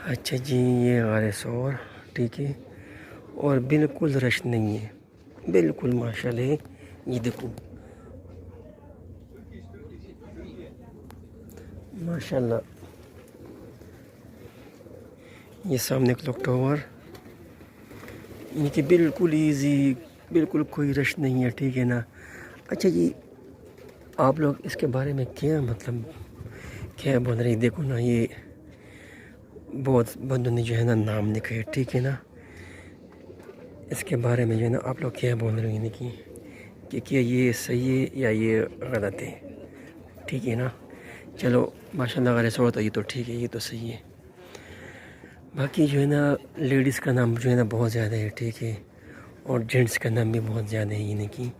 अच्छा जी, ये गारे सौर ठीक है, और बिल्कुल रश नहीं है, बिल्कुल माशाल्लाह। ये देखो माशाल्लाह, ये सामने क्लॉक टावर, इनकी बिल्कुल इजी, बिल्कुल कोई रश नहीं है, ठीक है ना। अच्छा जी, आप लोग इसके बारे में क्या मतलब क्या बोल रहे हैं? देखो ना, ये बहुत बंदों ने जो है ना नाम लिखा है, ठीक है ना। इसके बारे में जो है ना आप लोग क्या बोल रहे हैं कि क्या ये सही है या ये गलत है, ठीक है ना। चलो माशाल्लाह, अगर ऐसा होता ये तो ठीक है, ये तो सही है। बाकी जो है ना लेडीज़ का नाम जो है ना बहुत ज़्यादा है, ठीक है, और जेंट्स का नाम भी बहुत ज़्यादा है यानी कि।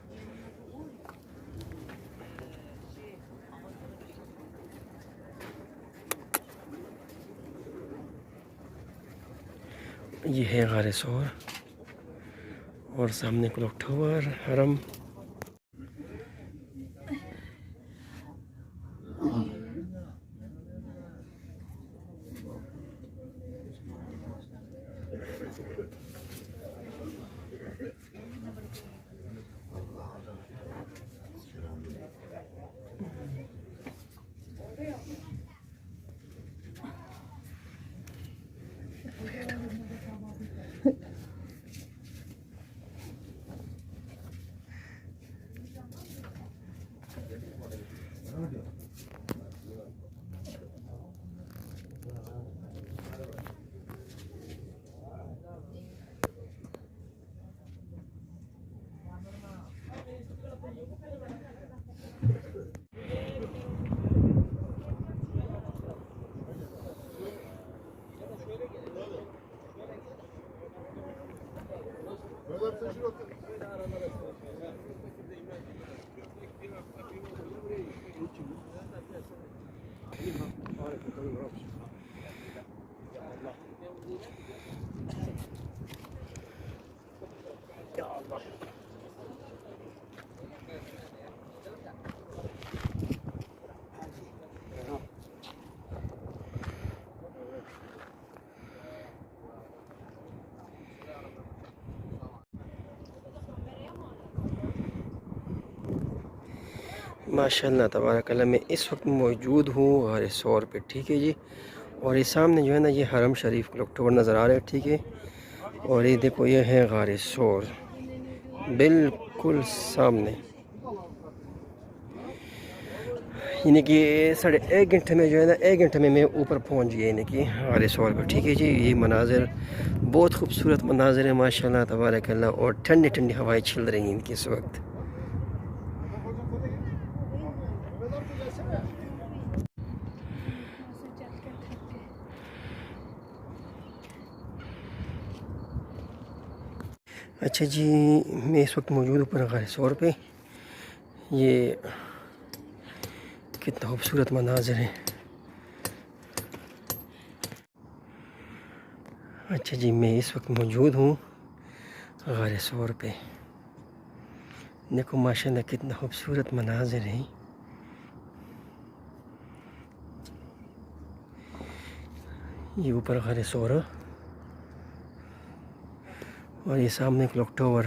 ये है गारे सौर और सामने क्लॉक टावर हरम। माशाल्लाह तबारकल्लाह, मैं इस वक्त मौजूद हूँ गारे सौर पे, ठीक है जी। और ये सामने जो है ना ये हरम शरीफ क्लॉक टावर नज़र आ रहा है, ठीक है। और ये देखो ये है गारे सौर बिल्कुल सामने, यानी कि 1.5 घंटे में जो है ना 1 घंटे में मैं ऊपर पहुंच गया यानी कि गारे सौर पर, ठीक है जी। ये मनाजिर बहुत खूबसूरत मनाजिर है माशाल्लाह तबारकल्लाह, और ठंडी ठंडी हवाएं चल रही हैं इनकी इस वक्त। अच्छा जी, मैं इस वक्त मौजूद ऊपर गारे सौर पे। ये कितना खूबसूरत मनाजिर है। अच्छा जी, मैं इस वक्त मौजूद हूँ गारे सौर पे। देखो माशाल्लाह कितना खूबसूरत मनाजिर है। ये ऊपर गारे सौर और ये सामने क्लॉक टावर।